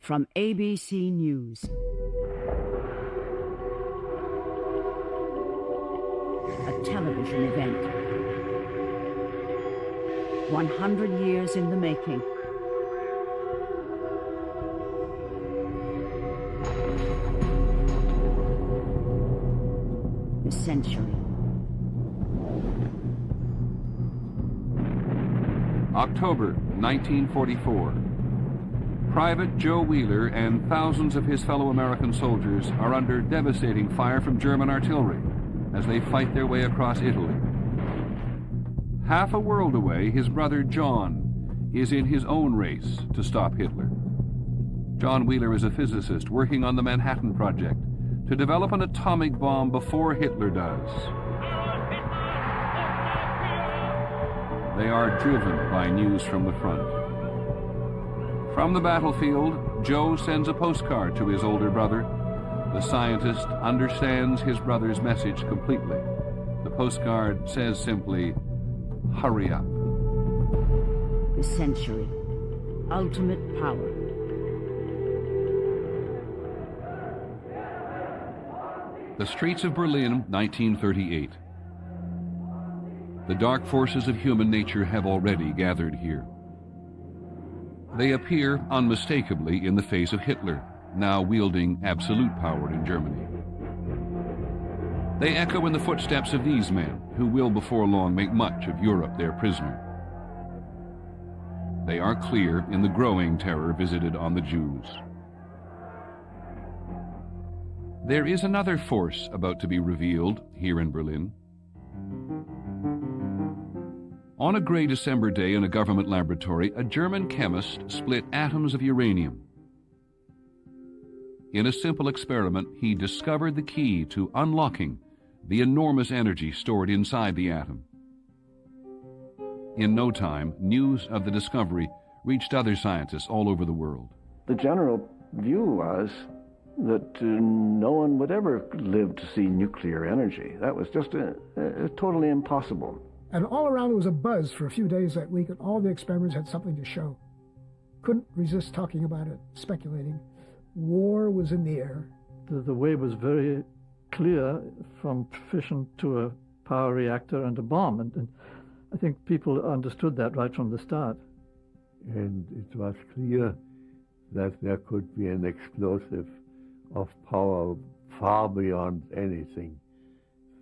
From ABC News. A television event. 100 years in the making. The century. October 1944. Private Joe Wheeler and thousands of his fellow American soldiers are under devastating fire from German artillery as they fight their way across Italy. Half a world away, his brother John is in his own race to stop Hitler. John Wheeler is a physicist working on the Manhattan Project to develop an atomic bomb before Hitler does. They are driven by news from the front. From the battlefield, Joe sends a postcard to his older brother. The scientist understands his brother's message completely. The postcard says simply, "Hurry up." The century. Ultimate power. The streets of Berlin, 1938. The dark forces of human nature have already gathered here. They appear unmistakably in the face of Hitler, now wielding absolute power in Germany. They echo in the footsteps of these men, who will before long make much of Europe their prisoner. They are clear in the growing terror visited on the Jews. There is another force about to be revealed here in Berlin. On a gray December day in a government laboratory, a German chemist split atoms of uranium. In a simple experiment, he discovered the key to unlocking the enormous energy stored inside the atom. In no time, news of the discovery reached other scientists all over the world. The general view was that no one would ever live to see nuclear energy. That was just totally impossible. And all around there was a buzz for a few days that week, and all the experiments had something to show. Couldn't resist talking about it, speculating. War was in the air. The way was very clear from fission to a power reactor and a bomb. And I think people understood that right from the start. And it was clear that there could be an explosive of power far beyond anything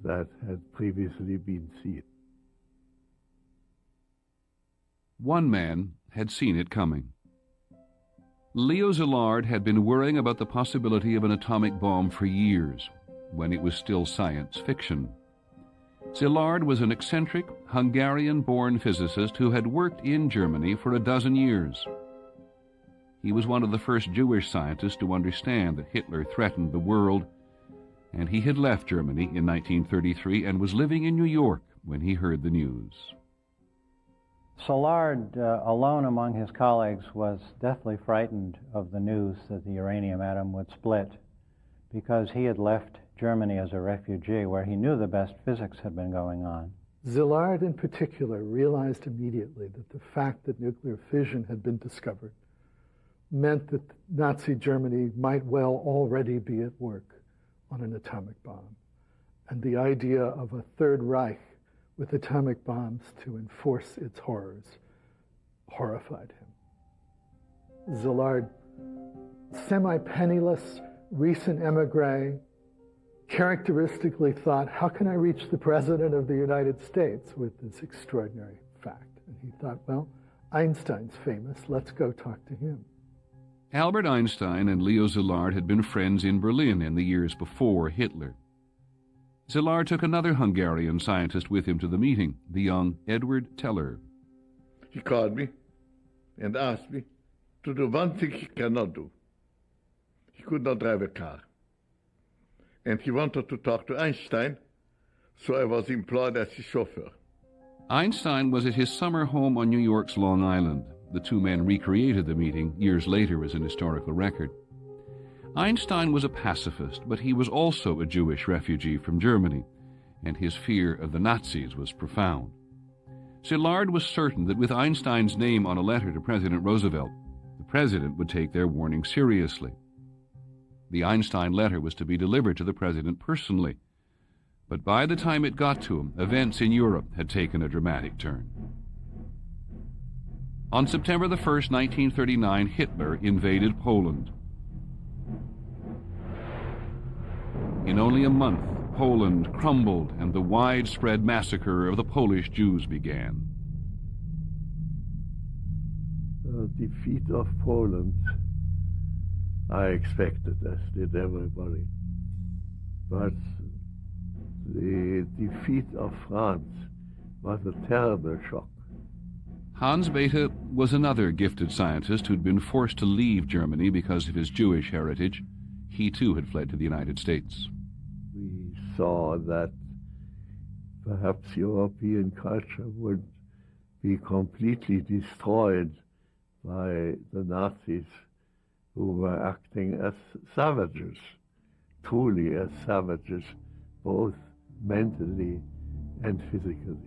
that had previously been seen. One man had seen it coming. Leo Szilard had been worrying about the possibility of an atomic bomb for years, when it was still science fiction. Szilard was an eccentric, Hungarian-born physicist who had worked in Germany for 12 years. He was one of the first Jewish scientists to understand that Hitler threatened the world, and he had left Germany in 1933 and was living in New York when he heard the news. Szilard, alone among his colleagues, was deathly frightened of the news that the uranium atom would split, because he had left Germany as a refugee where he knew the best physics had been going on. Szilard in particular realized immediately that the fact that nuclear fission had been discovered meant that Nazi Germany might well already be at work on an atomic bomb. And the idea of a Third Reich with atomic bombs to enforce its horrors horrified him. Szilard, semi-penniless, recent emigre, characteristically thought, how can I reach the President of the United States with this extraordinary fact? And he thought, well, Einstein's famous, let's go talk to him. Albert Einstein and Leo Szilard had been friends in Berlin in the years before Hitler. Szilard took another Hungarian scientist with him to the meeting, the young Edward Teller. He called me and asked me to do one thing he cannot do. He could not drive a car. And he wanted to talk to Einstein, so I was employed as his chauffeur. Einstein was at his summer home on New York's Long Island. The two men recreated the meeting years later as an historical record. Einstein was a pacifist, but he was also a Jewish refugee from Germany, and his fear of the Nazis was profound. Szilard was certain that with Einstein's name on a letter to President Roosevelt, The president would take their warning seriously. The Einstein letter was to be delivered to the president personally, but by the time it got to him, events in Europe had taken a dramatic turn. On September the 1st, 1939, Hitler invaded Poland. In only a month, Poland crumbled and the widespread massacre of the Polish Jews began. The defeat of Poland, I expected, as did everybody. But the defeat of France was a terrible shock. Hans Bethe was another gifted scientist who'd been forced to leave Germany because of his Jewish heritage. He too had fled to the United States. We saw that perhaps European culture would be completely destroyed by the Nazis, who were acting as savages, truly as savages, both mentally and physically.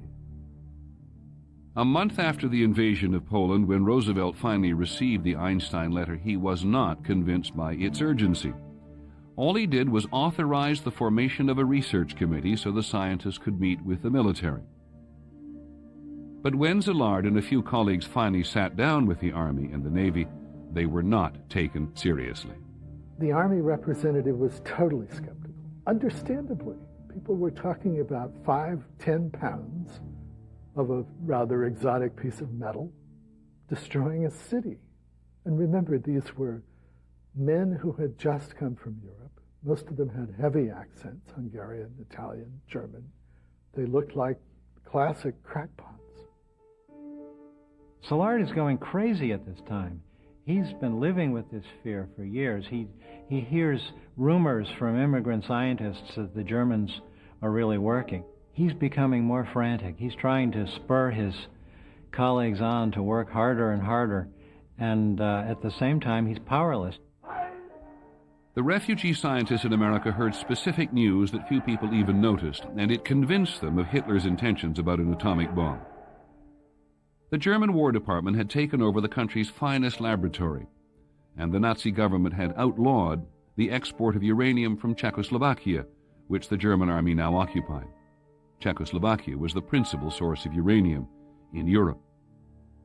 A month after the invasion of Poland, when Roosevelt finally received the Einstein letter, he was not convinced by its urgency. All he did was authorize the formation of a research committee so the scientists could meet with the military. But when Szilard and a few colleagues finally sat down with the Army and the Navy, they were not taken seriously. The Army representative was totally skeptical. Understandably, people were talking about 5-10 pounds of a rather exotic piece of metal destroying a city. And remember, these were men who had just come from Europe. Most of them had heavy accents, Hungarian, Italian, German. They looked like classic crackpots. Szilard is going crazy at this time. He's been living with this fear for years. He hears rumors from immigrant scientists that the Germans are really working. He's becoming more frantic. He's trying to spur his colleagues on to work harder and harder, and at the same time, he's powerless. The refugee scientists in America heard specific news that few people even noticed, and it convinced them of Hitler's intentions about an atomic bomb. The German War Department had taken over the country's finest laboratory, and the Nazi government had outlawed the export of uranium from Czechoslovakia, which the German army now occupied. Czechoslovakia was the principal source of uranium in Europe.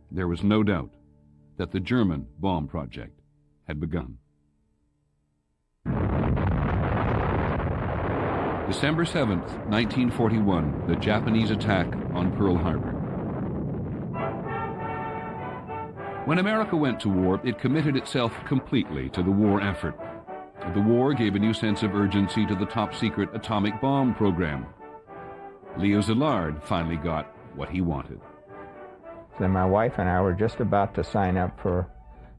There was no doubt that the German bomb project had begun. December 7th, 1941, the Japanese attack on Pearl Harbor. When America went to war, it committed itself completely to the war effort. The war gave a new sense of urgency to the top-secret atomic bomb program. Leo Szilard finally got what he wanted. Then my wife and I were just about to sign up for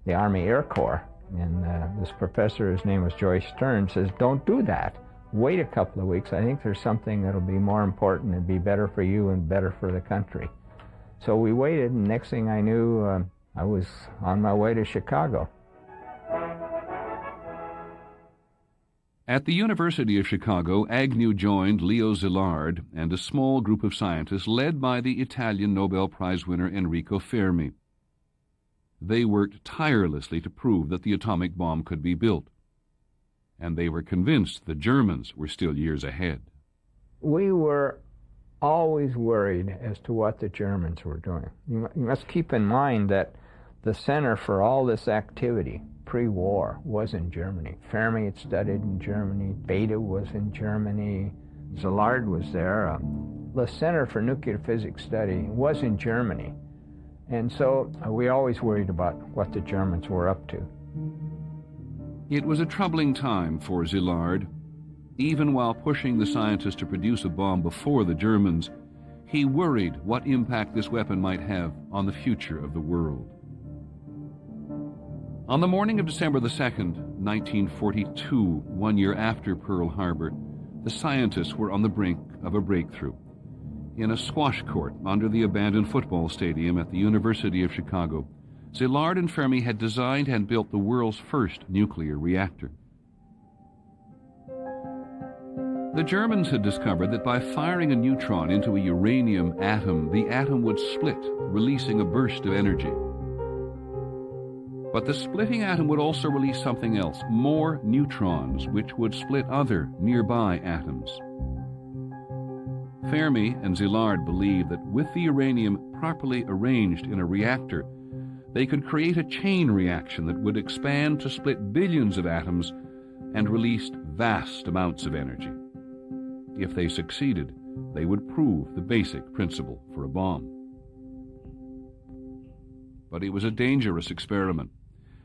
the Army Air Corps, and this professor, his name was Joyce Stern, says, "Don't do that. Wait a couple of weeks. I think there's something that'll be more important and be better for you and better for the country." So we waited, and next thing I knew, I was on my way to Chicago. At the University of Chicago, Agnew joined Leo Szilard and a small group of scientists led by the Italian Nobel Prize winner Enrico Fermi. They worked tirelessly to prove that the atomic bomb could be built, and they were convinced the Germans were still years ahead. We were always worried as to what the Germans were doing. You must keep in mind that the center for all this activity pre-war was in Germany. Fermi had studied in Germany, Bethe was in Germany, Szilard was there. The Center for Nuclear Physics Study was in Germany. And so we always worried about what the Germans were up to. It was a troubling time for Szilard. Even while pushing the scientists to produce a bomb before the Germans, he worried what impact this weapon might have on the future of the world. On the morning of December the 2nd, 1942, 1 year after Pearl Harbor, the scientists were on the brink of a breakthrough. In a squash court under the abandoned football stadium at the University of Chicago, Szilard and Fermi had designed and built the world's first nuclear reactor. The Germans had discovered that by firing a neutron into a uranium atom, the atom would split, releasing a burst of energy. But the splitting atom would also release something else, more neutrons, which would split other nearby atoms. Fermi and Szilard believed that with the uranium properly arranged in a reactor, they could create a chain reaction that would expand to split billions of atoms and release vast amounts of energy. If they succeeded, they would prove the basic principle for a bomb. But it was a dangerous experiment.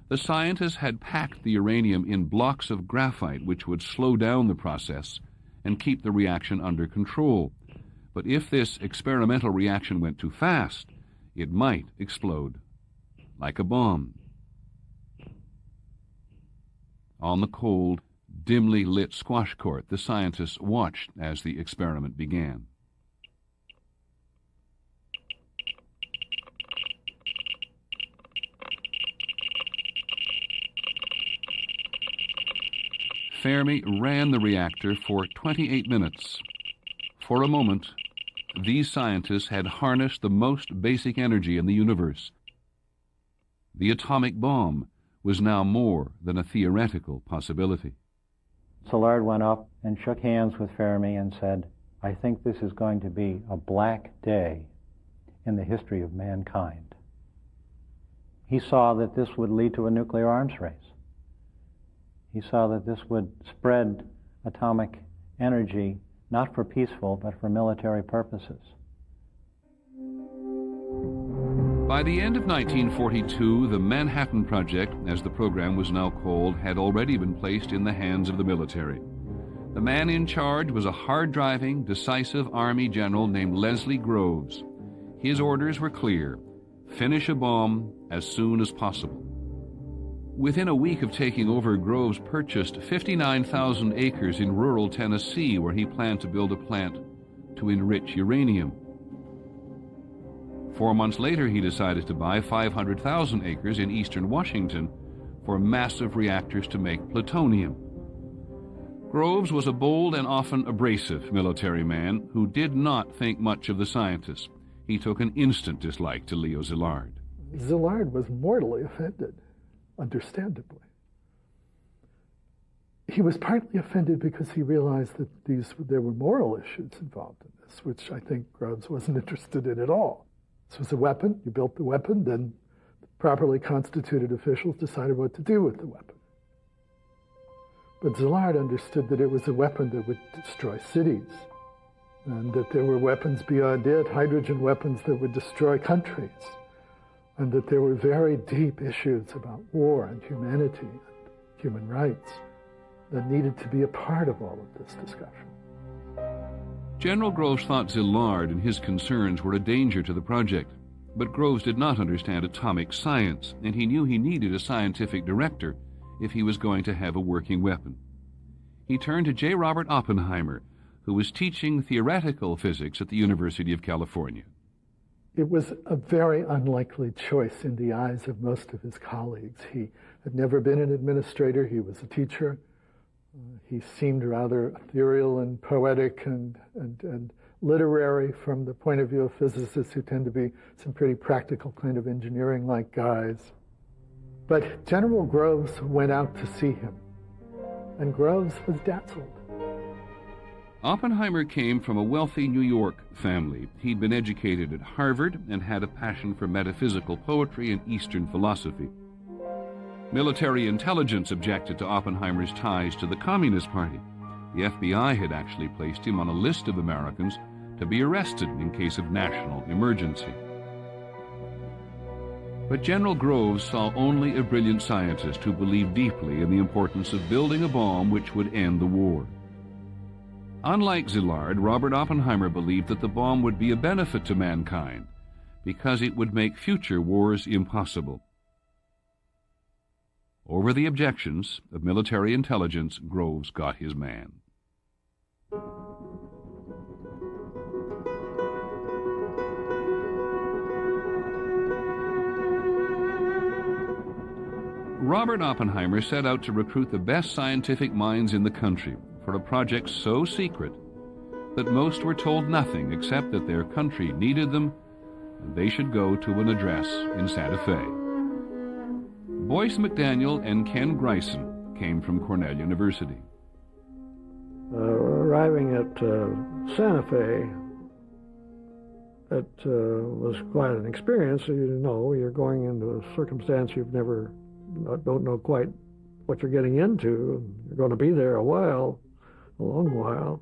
The scientists had packed the uranium in blocks of graphite which would slow down the process and keep the reaction under control. But if this experimental reaction went too fast, it might explode like a bomb. On the cold, dimly lit squash court, the scientists watched as the experiment began. Fermi ran the reactor for 28 minutes. For a moment, these scientists had harnessed the most basic energy in the universe. The atomic bomb was now more than a theoretical possibility. Szilard went up and shook hands with Fermi and said, "I think this is going to be a black day in the history of mankind." He saw that this would lead to a nuclear arms race. He saw that this would spread atomic energy, not for peaceful, but for military purposes. By the end of 1942, the Manhattan Project, as the program was now called, had already been placed in the hands of the military. The man in charge was a hard-driving, decisive Army general named Leslie Groves. His orders were clear: finish a bomb as soon as possible. Within a week of taking over, Groves purchased 59,000 acres in rural Tennessee, where he planned to build a plant to enrich uranium. 4 months later, he decided to buy 500,000 acres in eastern Washington for massive reactors to make plutonium. Groves was a bold and often abrasive military man who did not think much of the scientists. He took an instant dislike to Leo Szilard. Szilard was mortally offended, understandably. He was partly offended because he realized that there were moral issues involved in this, which I think Groves wasn't interested in at all. This was a weapon. You built the weapon, then properly constituted officials decided what to do with the weapon. But Szilard understood that it was a weapon that would destroy cities, and that there were weapons beyond it, hydrogen weapons that would destroy countries, and that there were very deep issues about war and humanity and human rights that needed to be a part of all of this discussion. General Groves thought Szilard and his concerns were a danger to the project, but Groves did not understand atomic science, and he knew he needed a scientific director if he was going to have a working weapon. He turned to J. Robert Oppenheimer, who was teaching theoretical physics at the University of California. It was a very unlikely choice in the eyes of most of his colleagues. He had never been an administrator. He was a teacher. He seemed rather ethereal and poetic and literary from the point of view of physicists who tend to be some pretty practical kind of engineering-like guys. But General Groves went out to see him, and Groves was dazzled. Oppenheimer came from a wealthy New York family. He'd been educated at Harvard and had a passion for metaphysical poetry and Eastern philosophy. Military intelligence objected to Oppenheimer's ties to the Communist Party. The FBI had actually placed him on a list of Americans to be arrested in case of national emergency. But General Groves saw only a brilliant scientist who believed deeply in the importance of building a bomb which would end the war. Unlike Szilard, Robert Oppenheimer believed that the bomb would be a benefit to mankind because it would make future wars impossible. Over the objections of military intelligence, Groves got his man. Robert Oppenheimer set out to recruit the best scientific minds in the country for a project so secret that most were told nothing except that their country needed them and they should go to an address in Santa Fe. Boyce McDaniel and Ken Gryson came from Cornell University. Arriving at Santa Fe, it was quite an experience. You know, you're going into a circumstance don't know quite what you're getting into. You're going to be there a long while.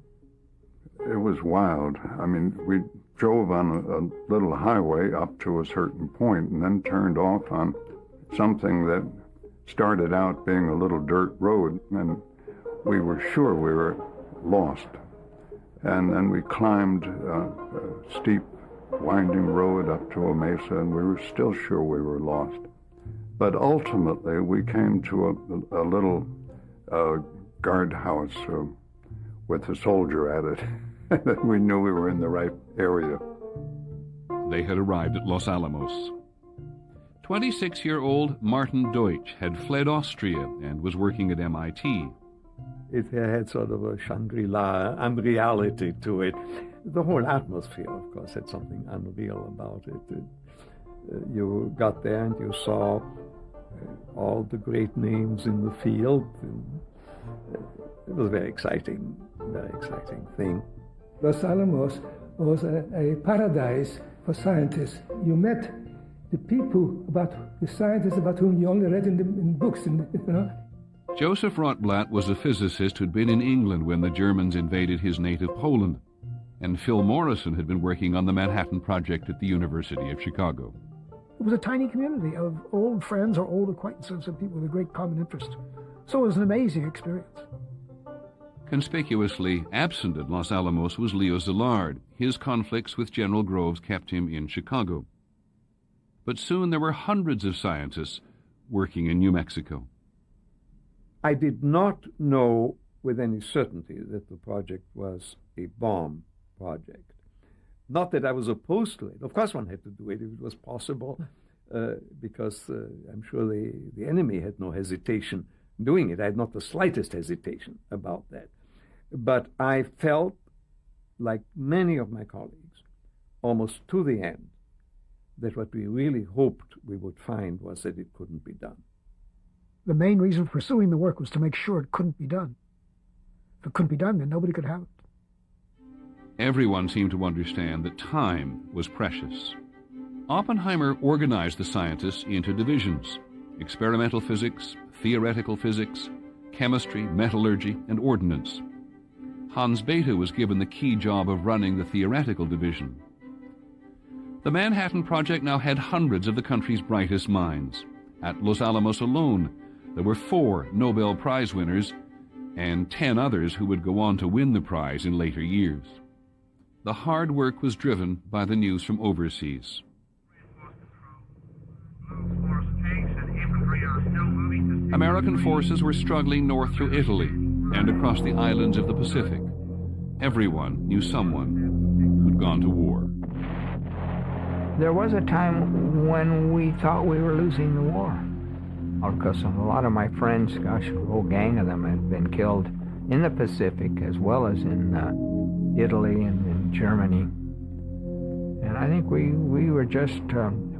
It was wild. I mean, we drove on a little highway up to a certain point and then turned off on something that started out being a little dirt road, and we were sure we were lost. And then we climbed a steep, winding road up to a mesa, and we were still sure we were lost. But ultimately, we came to a little guardhouse with a soldier at it. We knew we were in the right area. They had arrived at Los Alamos. 26-year-old Martin Deutsch had fled Austria and was working at MIT. It had sort of a Shangri-La unreality to it. The whole atmosphere, of course, had something unreal about it. You got there and you saw all the great names in the field. It was a very exciting thing. Los Alamos was a paradise for scientists. You met the scientists about whom you only read in books, Joseph Rotblat was a physicist who'd been in England when the Germans invaded his native Poland, and Phil Morrison had been working on the Manhattan Project at the University of Chicago. It was a tiny community of old friends or old acquaintances of people with a great common interest. So it was an amazing experience. Conspicuously absent at Los Alamos was Leo Szilard. His conflicts with General Groves kept him in Chicago. But soon there were hundreds of scientists working in New Mexico. I did not know with any certainty that the project was a bomb project. Not that I was opposed to it. Of course one had to do it if it was possible, because I'm sure the enemy had no hesitation doing it. I had not the slightest hesitation about that. But I felt, like many of my colleagues, almost to the end, that what we really hoped we would find was that it couldn't be done. The main reason for pursuing the work was to make sure it couldn't be done. If it couldn't be done, then nobody could have it. Everyone seemed to understand that time was precious. Oppenheimer organized the scientists into divisions: experimental physics, theoretical physics, chemistry, metallurgy, and ordnance. Hans Bethe was given the key job of running the theoretical division. The Manhattan Project now had hundreds of the country's brightest minds. At Los Alamos alone, there were 4 Nobel Prize winners and 10 others who would go on to win the prize in later years. The hard work was driven by the news from overseas. American forces were struggling north through Italy and across the islands of the Pacific. Everyone knew someone who'd gone to war. There was a time when we thought we were losing the war. Because a lot of my friends, gosh, a whole gang of them had been killed in the Pacific as well as in Italy and in Germany. And I think we were just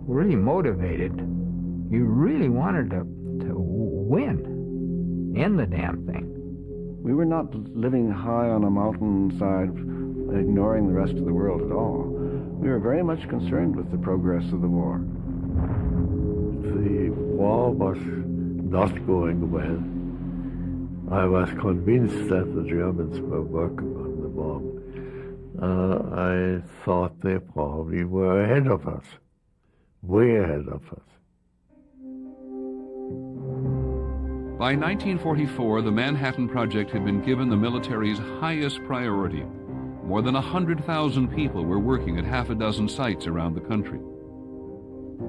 really motivated. You really wanted to win, end the damn thing. We were not living high on a mountainside, ignoring the rest of the world at all. We were very much concerned with the progress of the war. The war was not going well. I was convinced that the Germans were working on the bomb. I thought they probably were ahead of us, way ahead of us. By 1944, the Manhattan Project had been given the military's highest priority. More than 100,000 people were working at half a dozen sites around the country.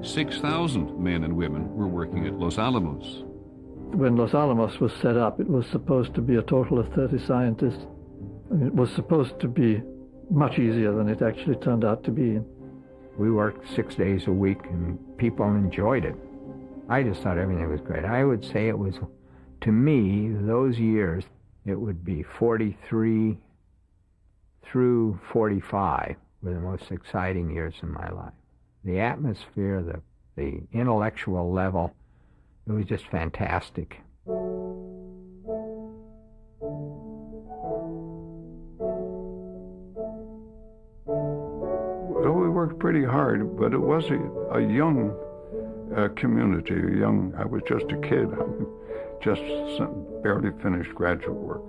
6,000 men and women were working at Los Alamos. When Los Alamos was set up, it was supposed to be a total of 30 scientists. And it was supposed to be much easier than it actually turned out to be. We worked 6 days a week, and people enjoyed it. I just thought everything was great. I would say it was, to me, those years, it would be 43 through 45 were the most exciting years in my life. The atmosphere, the intellectual level, It was just fantastic. Well, we worked pretty hard, but it was a young community. I was just a kid, just barely finished graduate work.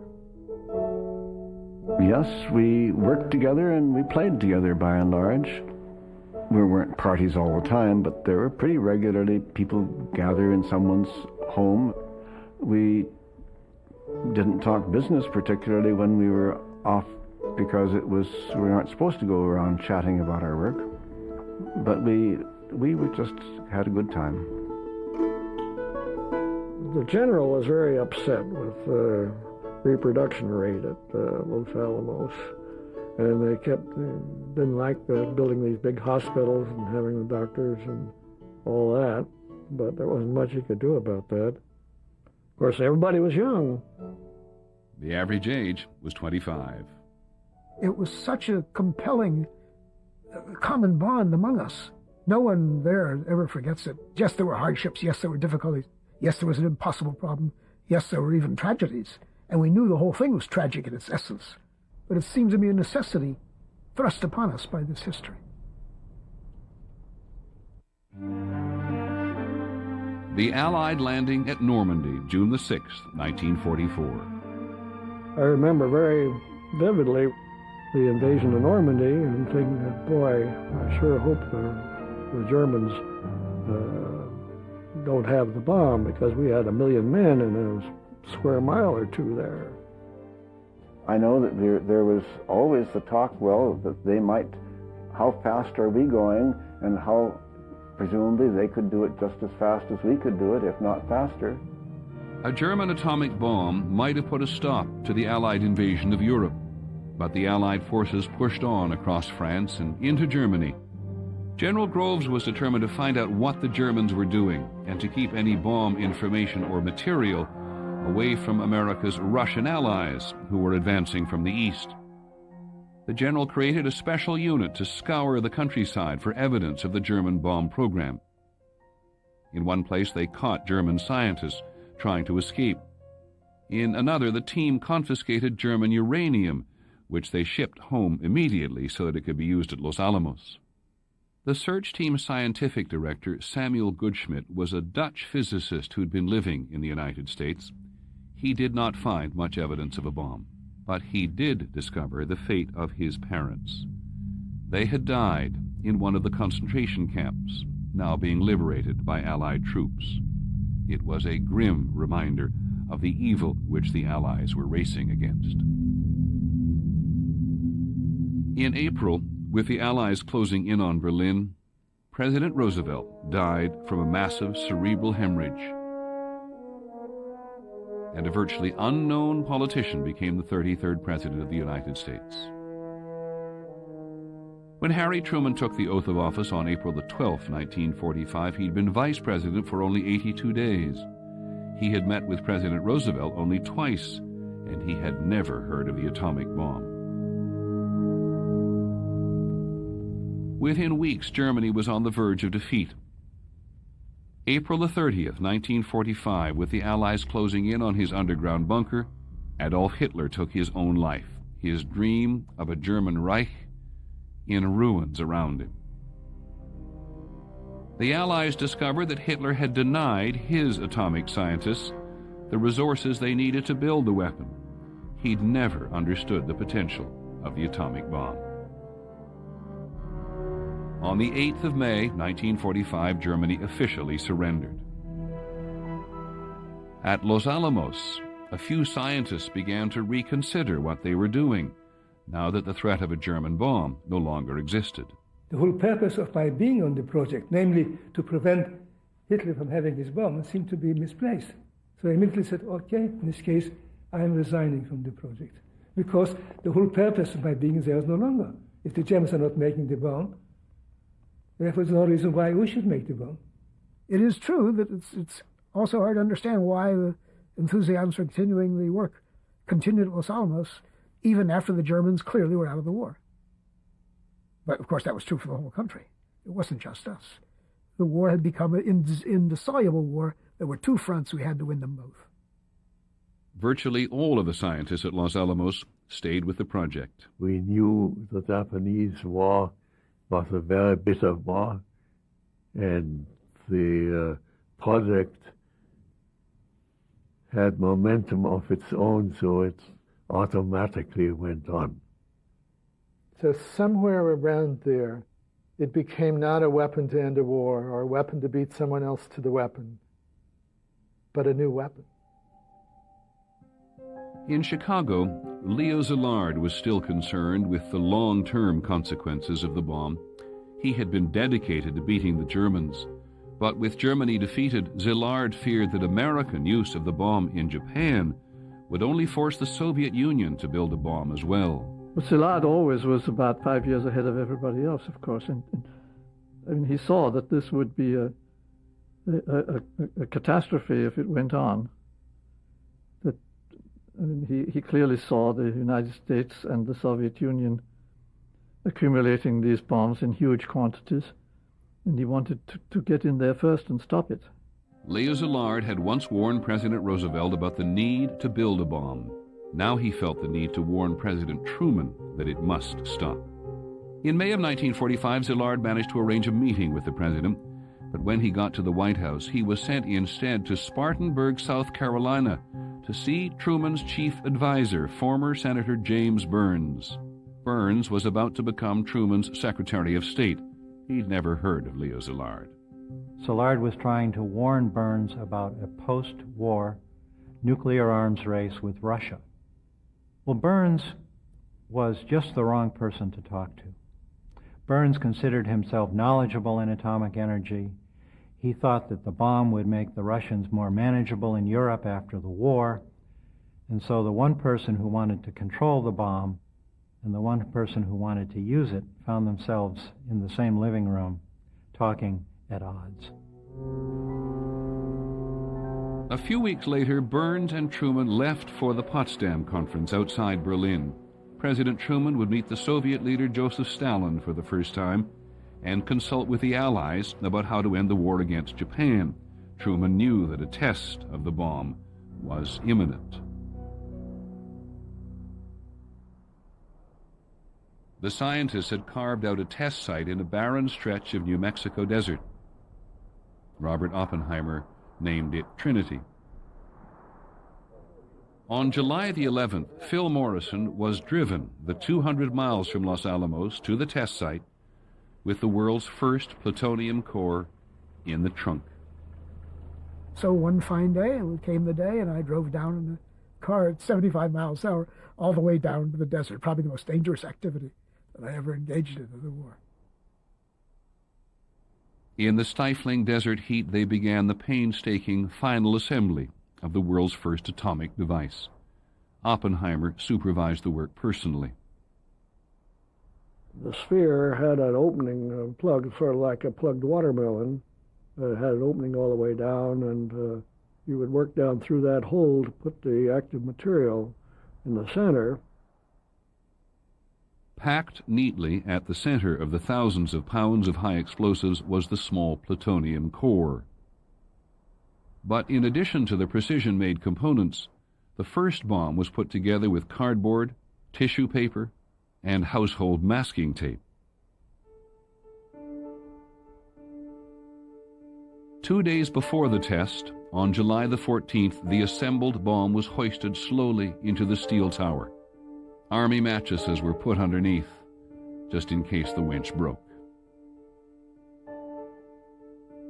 Yes, we worked together and we played together by and large. We weren't parties all the time, but there were pretty regularly people gather in someone's home. We didn't talk business particularly when we were off because we weren't supposed to go around chatting about our work. But we just had a good time. The general was very upset with the reproduction rate at Los Alamos. And they didn't like building these big hospitals and having the doctors and all that. But there wasn't much he could do about that. Of course, everybody was young. The average age was 25. It was such a compelling common bond among us. No one there ever forgets it. Yes, there were hardships. Yes, there were difficulties. Yes, there was an impossible problem. Yes, there were even tragedies. And we knew the whole thing was tragic in its essence. But it seemed to be a necessity thrust upon us by this history. The Allied landing at Normandy, June the 6th, 1944. I remember very vividly the invasion of Normandy and thinking that, boy, I sure hope the Germans don't have the bomb, because we had 1 million men in a square mile or two there. I know that there was always the talk, well, that they might, how fast are we going, and how presumably they could do it just as fast as we could do it, if not faster. A German atomic bomb might have put a stop to the Allied invasion of Europe, but the Allied forces pushed on across France and into Germany. General Groves was determined to find out what the Germans were doing and to keep any bomb information or material away from America's Russian allies, who were advancing from the east. The general created a special unit to scour the countryside for evidence of the German bomb program. In one place, they caught German scientists trying to escape. In another, the team confiscated German uranium, which they shipped home immediately so that it could be used at Los Alamos. The search team's scientific director, Samuel Goodschmidt, was a Dutch physicist who'd been living in the United States. He did not find much evidence of a bomb, but he did discover the fate of his parents. They had died in one of the concentration camps, now being liberated by Allied troops. It was a grim reminder of the evil which the Allies were racing against. In April, with the Allies closing in on Berlin, President Roosevelt died from a massive cerebral hemorrhage, and a virtually unknown politician became the 33rd President of the United States. When Harry Truman took the oath of office on April the 12th, 1945, he'd been vice president for only 82 days. He had met with President Roosevelt only twice, and he had never heard of the atomic bomb. Within weeks, Germany was on the verge of defeat. April the 30th, 1945, with the Allies closing in on his underground bunker, Adolf Hitler took his own life, his dream of a German Reich in ruins around him. The Allies discovered that Hitler had denied his atomic scientists the resources they needed to build the weapon. He'd never understood the potential of the atomic bomb. On the 8th of May, 1945, Germany officially surrendered. At Los Alamos, a few scientists began to reconsider what they were doing, now that the threat of a German bomb no longer existed. The whole purpose of my being on the project, namely to prevent Hitler from having his bomb, seemed to be misplaced. So I immediately said, okay, in this case, I am resigning from the project, because the whole purpose of my being there is no longer. If the Germans are not making the bomb, therefore, there's no reason why we should make the bomb. It is true that it's also hard to understand why the enthusiasm for continuing the work continued at Los Alamos, even after the Germans clearly were out of the war. But, of course, that was true for the whole country. It wasn't just us. The war had become an indissoluble war. There were two fronts. We had to win them both. Virtually all of the scientists at Los Alamos stayed with the project. We knew the Japanese war was a very bitter war, and the project had momentum of its own, so it automatically went on. So somewhere around there, it became not a weapon to end a war or a weapon to beat someone else to the weapon, but a new weapon. In Chicago, Leo Szilard was still concerned with the long-term consequences of the bomb. He had been dedicated to beating the Germans, but with Germany defeated, Szilard feared that American use of the bomb in Japan would only force the Soviet Union to build a bomb as well. But Szilard always was about 5 years ahead of everybody else, of course, and I mean, he saw that this would be a catastrophe if it went on. I mean, he clearly saw the United States and the Soviet Union accumulating these bombs in huge quantities, and he wanted to get in there first and stop it. Leo Szilard had once warned President Roosevelt about the need to build a bomb. Now he felt the need to warn President Truman that it must stop. In May of 1945, Szilard managed to arrange a meeting with the president, but when he got to the White House, he was sent instead to Spartanburg, South Carolina, to see Truman's chief advisor, former Senator James Burns. Burns was about to become Truman's Secretary of State. He'd never heard of Leo Szilard. Szilard was trying to warn Burns about a post-war nuclear arms race with Russia. Well, Burns was just the wrong person to talk to. Burns considered himself knowledgeable in atomic energy. He thought that the bomb would make the Russians more manageable in Europe after the war, and so the one person who wanted to control the bomb and the one person who wanted to use it found themselves in the same living room, talking at odds. A few weeks later, Burns and Truman left for the Potsdam Conference outside Berlin. President Truman would meet the Soviet leader Joseph Stalin for the first time and consult with the Allies about how to end the war against Japan. Truman knew that a test of the bomb was imminent. The scientists had carved out a test site in a barren stretch of New Mexico desert. Robert Oppenheimer named it Trinity. On July the 11th, Phil Morrison was driven the 200 miles from Los Alamos to the test site with the world's first plutonium core in the trunk. So one fine day, it came the day, and I drove down in the car at 75 miles an hour all the way down to the desert, probably the most dangerous activity that I ever engaged in the war. In the stifling desert heat, they began the painstaking final assembly of the world's first atomic device. Oppenheimer supervised the work personally. The sphere had an opening plug, sort of like a plugged watermelon. It had an opening all the way down, and you would work down through that hole to put the active material in the center. Packed neatly at the center of the thousands of pounds of high explosives was the small plutonium core. But in addition to the precision-made components, the first bomb was put together with cardboard, tissue paper, and household masking tape. 2 days before the test, on July the 14th, the assembled bomb was hoisted slowly into the steel tower. Army mattresses were put underneath, just in case the winch broke.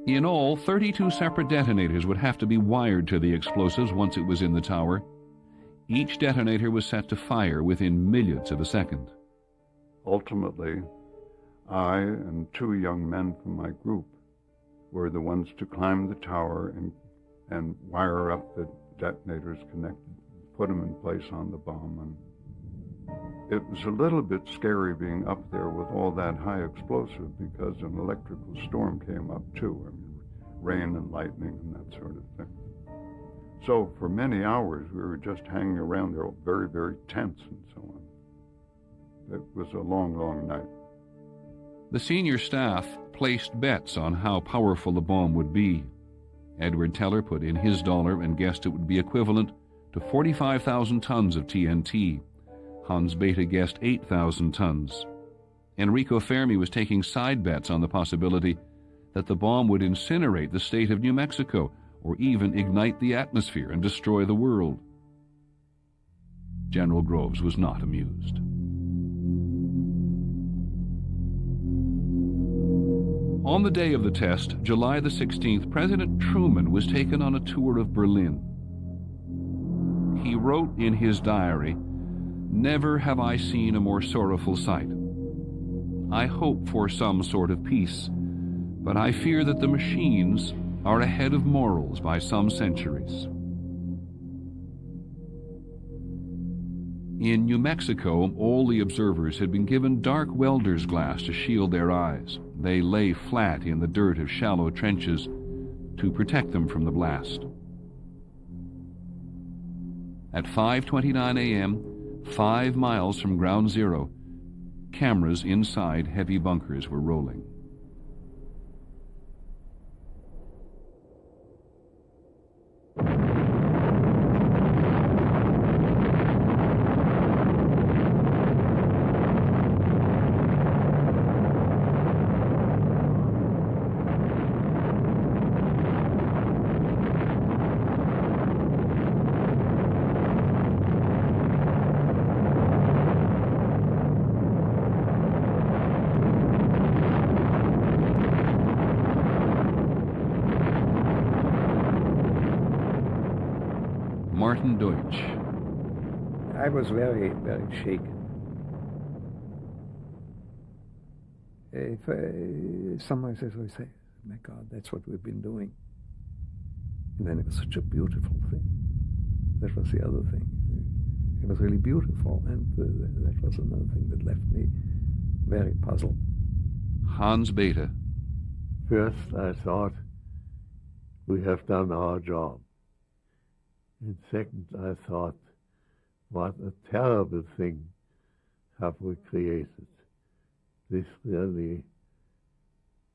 In all, 32 separate detonators would have to be wired to the explosives once it was in the tower. Each detonator was set to fire within millionths of a second. Ultimately, I and 2 young men from my group were the ones to climb the tower and wire up the detonators connected, put them in place on the bomb. And it was a little bit scary being up there with all that high explosive because an electrical storm came up too. I mean, rain and lightning and that sort of thing. So for many hours we were just hanging around there, very, very tense and so on. It was a long, long night. The senior staff placed bets on how powerful the bomb would be. Edward Teller put in his dollar and guessed it would be equivalent to 45,000 tons of TNT. Hans Bethe guessed 8,000 tons. Enrico Fermi was taking side bets on the possibility that the bomb would incinerate the state of New Mexico or even ignite the atmosphere and destroy the world. General Groves was not amused. On the day of the test, July the 16th, President Truman was taken on a tour of Berlin. He wrote in his diary, "Never have I seen a more sorrowful sight. I hope for some sort of peace, but I fear that the machines are ahead of morals by some centuries." In New Mexico, all the observers had been given dark welder's glass to shield their eyes. They lay flat in the dirt of shallow trenches to protect them from the blast. At 5:29 a.m., 5 miles from ground zero, cameras inside heavy bunkers were rolling. Deutsch. I was very, very shaken. If someone says, "Oh, say, my God, that's what we've been doing," and then it was such a beautiful thing. That was the other thing. It was really beautiful, and that was another thing that left me very puzzled. Hans Bethe. First, I thought, we have done our job. And second, I thought, what a terrible thing have we created. This really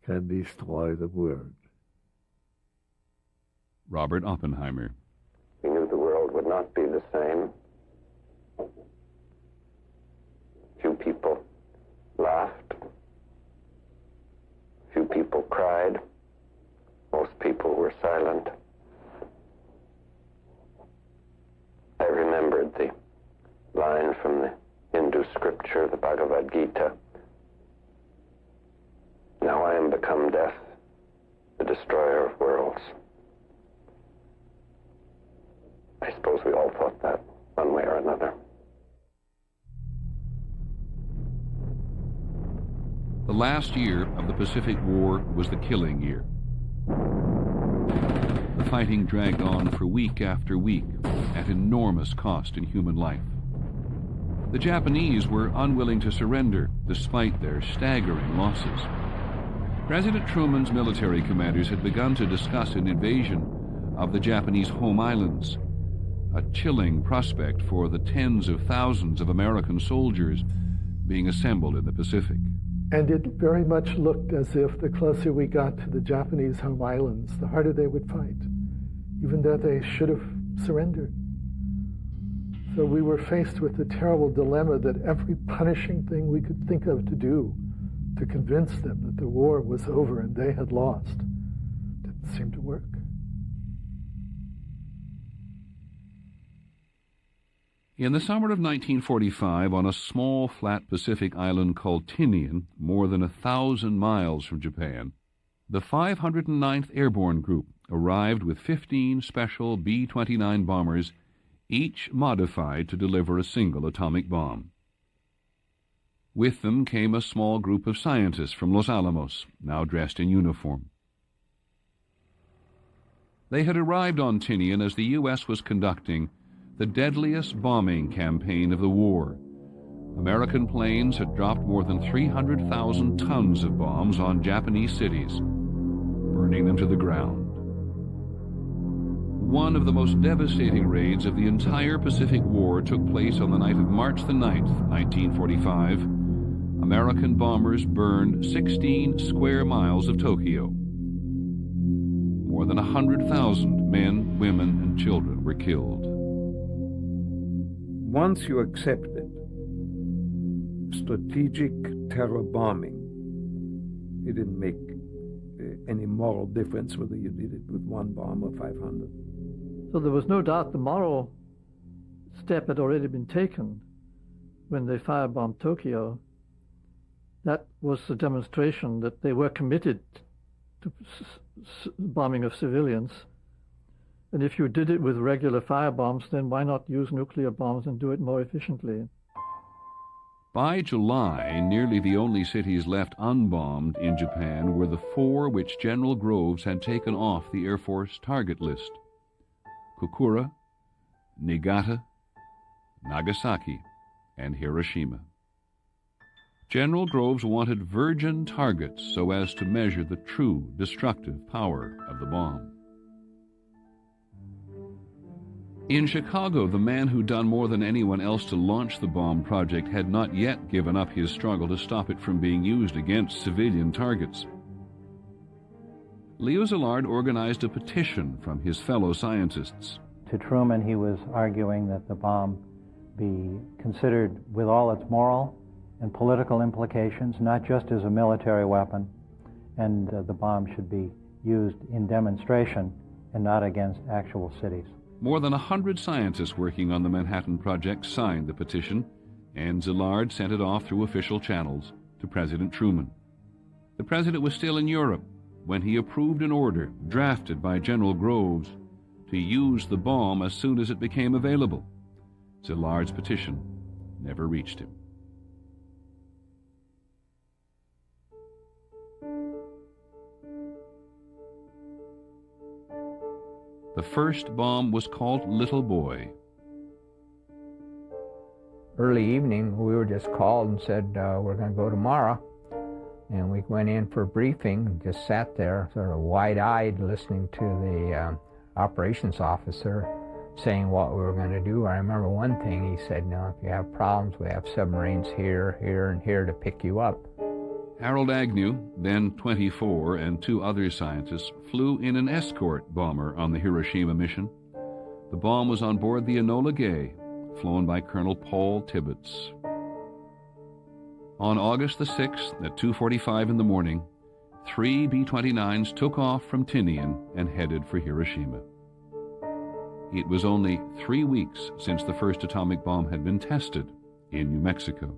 can destroy the world. Robert Oppenheimer. We knew the world would not be the same. Few people laughed. Few people cried. Most people were silent. I remembered the line from the Hindu scripture, the Bhagavad Gita. Now I am become death, the destroyer of worlds. I suppose we all thought that one way or another. The last year of the Pacific War was the killing year. The fighting dragged on for week after week at enormous cost in human life. The Japanese were unwilling to surrender despite their staggering losses. President Truman's military commanders had begun to discuss an invasion of the Japanese home islands, a chilling prospect for the tens of thousands of American soldiers being assembled in the Pacific. And it very much looked as if the closer we got to the Japanese home islands, the harder they would fight, even though they should have surrendered. So we were faced with the terrible dilemma that every punishing thing we could think of to do to convince them that the war was over and they had lost didn't seem to work. In the summer of 1945, on a small flat Pacific island called Tinian, more than 1,000 miles from Japan, the 509th Airborne Group arrived with 15 special B-29 bombers, each modified to deliver a single atomic bomb. With them came a small group of scientists from Los Alamos, now dressed in uniform. They had arrived on Tinian as the U.S. was conducting the deadliest bombing campaign of the war. American planes had dropped more than 300,000 tons of bombs on Japanese cities, burning them to the ground. One of the most devastating raids of the entire Pacific War took place on the night of March the 9th, 1945, American bombers burned 16 square miles of Tokyo. More than 100,000 men, women, and children were killed. Once you accepted strategic terror bombing, it didn't make any moral difference whether you did it with one bomb or 500. So there was no doubt the moral step had already been taken when they firebombed Tokyo. That was a demonstration that they were committed to bombing of civilians. And if you did it with regular firebombs, then why not use nuclear bombs and do it more efficiently? By July, nearly the only cities left unbombed in Japan were the 4 which General Groves had taken off the Air Force target list: Kokura, Niigata, Nagasaki, and Hiroshima. General Groves wanted virgin targets so as to measure the true destructive power of the bomb. In Chicago, the man who'd done more than anyone else to launch the bomb project had not yet given up his struggle to stop it from being used against civilian targets. Leo Szilard organized a petition from his fellow scientists. To Truman, he was arguing that the bomb be considered with all its moral and political implications, not just as a military weapon, and the bomb should be used in demonstration and not against actual cities. More than 100 scientists working on the Manhattan Project signed the petition, and Szilard sent it off through official channels to President Truman. The president was still in Europe when he approved an order drafted by General Groves to use the bomb as soon as it became available. Szilard's petition never reached him. The first bomb was called Little Boy. Early evening, we were just called and said, we're going to go tomorrow. And we went in for a briefing and just sat there, sort of wide-eyed, listening to the operations officer saying what we were going to do. I remember one thing he said, if you have problems, we have submarines here, here, and here to pick you up. Harold Agnew, then 24, and 2 other scientists flew in an escort bomber on the Hiroshima mission. The bomb was on board the Enola Gay, flown by Colonel Paul Tibbets. On August the 6th at 2:45 in the morning, 3 B-29s took off from Tinian and headed for Hiroshima. It was only 3 weeks since the first atomic bomb had been tested in New Mexico.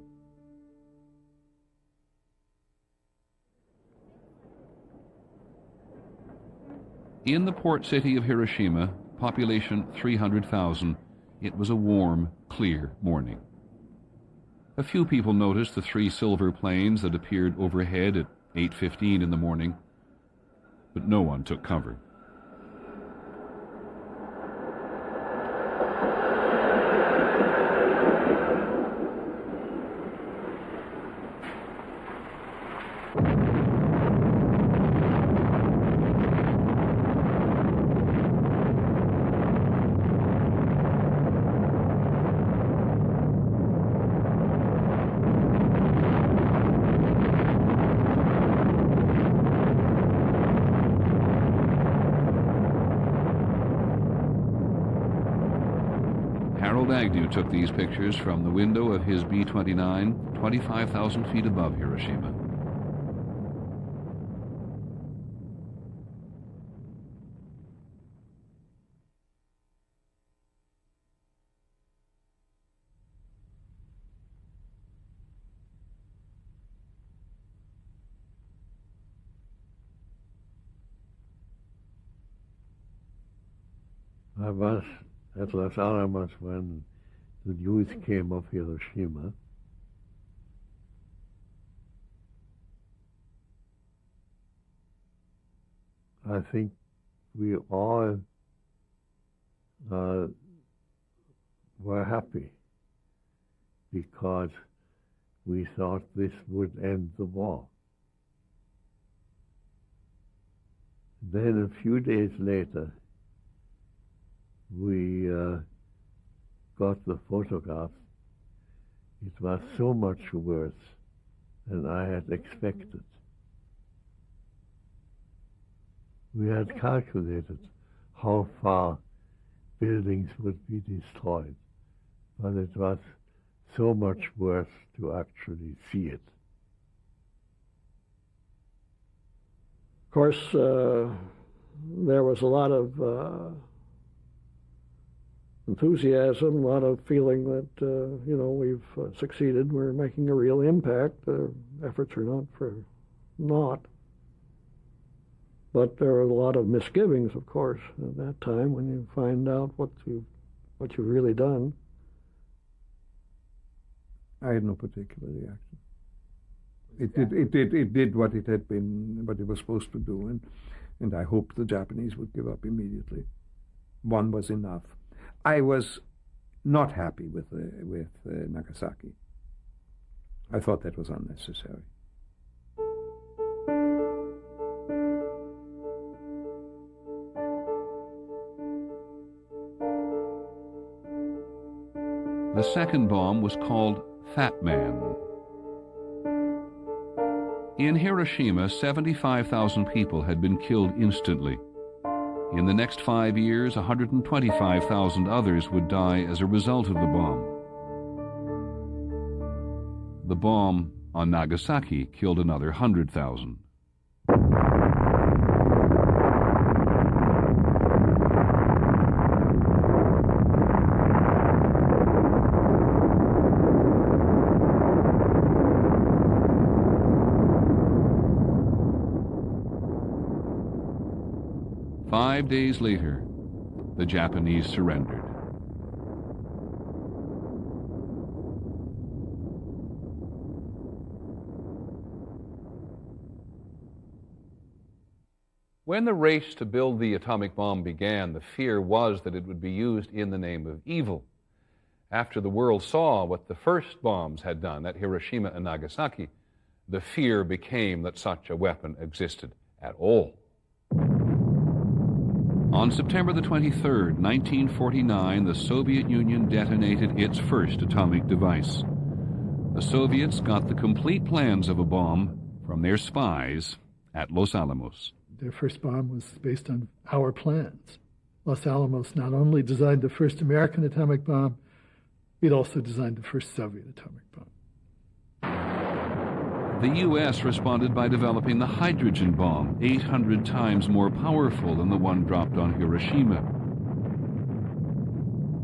In the port city of Hiroshima, population 300,000, it was a warm, clear morning. A few people noticed the 3 silver planes that appeared overhead at 8:15 in the morning, but no one took cover. Agnew took these pictures from the window of his B-29, 25,000 feet above Hiroshima. I was at Los Alamos when the news came of Hiroshima. I think we all were happy because we thought this would end the war. Then a few days later, we got the photographs. It was so much worse than I had expected. We had calculated how far buildings would be destroyed, but it was so much worse to actually see it. Of course, there was a lot of enthusiasm, a lot of feeling that, we've succeeded, we're making a real impact. Efforts are not for naught. But there are a lot of misgivings, of course, at that time when you find out what you've really done. I had no particular reaction. It did what it had been, what it was supposed to do, and I hoped the Japanese would give up immediately. One was enough. I was not happy with Nagasaki. I thought that was unnecessary. The second bomb was called Fat Man. In Hiroshima, 75,000 people had been killed instantly. In the next 5 years, 125,000 others would die as a result of the bomb. The bomb on Nagasaki killed another 100,000. Five days later, the Japanese surrendered. When the race to build the atomic bomb began, the fear was that it would be used in the name of evil. After the world saw what the first bombs had done at Hiroshima and Nagasaki, the fear became that such a weapon existed at all. On September the 23rd, 1949, the Soviet Union detonated its first atomic device. The Soviets got the complete plans of a bomb from their spies at Los Alamos. Their first bomb was based on our plans. Los Alamos not only designed the first American atomic bomb, it also designed the first Soviet atomic bomb. The U.S. responded by developing the hydrogen bomb, 800 times more powerful than the one dropped on Hiroshima.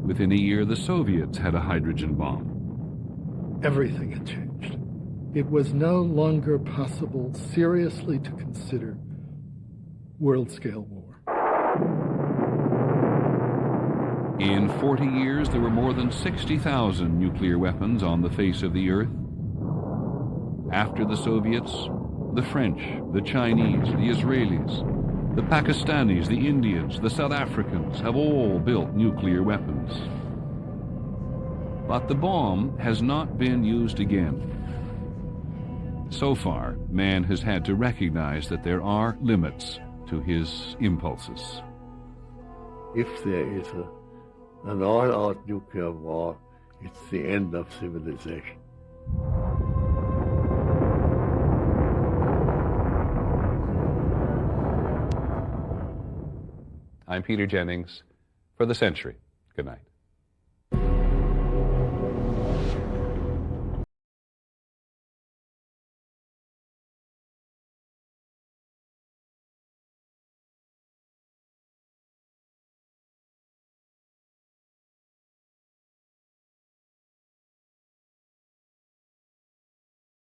Within a year, the Soviets had a hydrogen bomb. Everything had changed. It was no longer possible seriously to consider world-scale war. In 40 years, there were more than 60,000 nuclear weapons on the face of the Earth. After the Soviets, the French, the Chinese, the Israelis, the Pakistanis, the Indians, the South Africans have all built nuclear weapons. But the bomb has not been used again. So far, man has had to recognize that there are limits to his impulses. If there is an all-out nuclear war, it's the end of civilization. I'm Peter Jennings for The Century. Good night.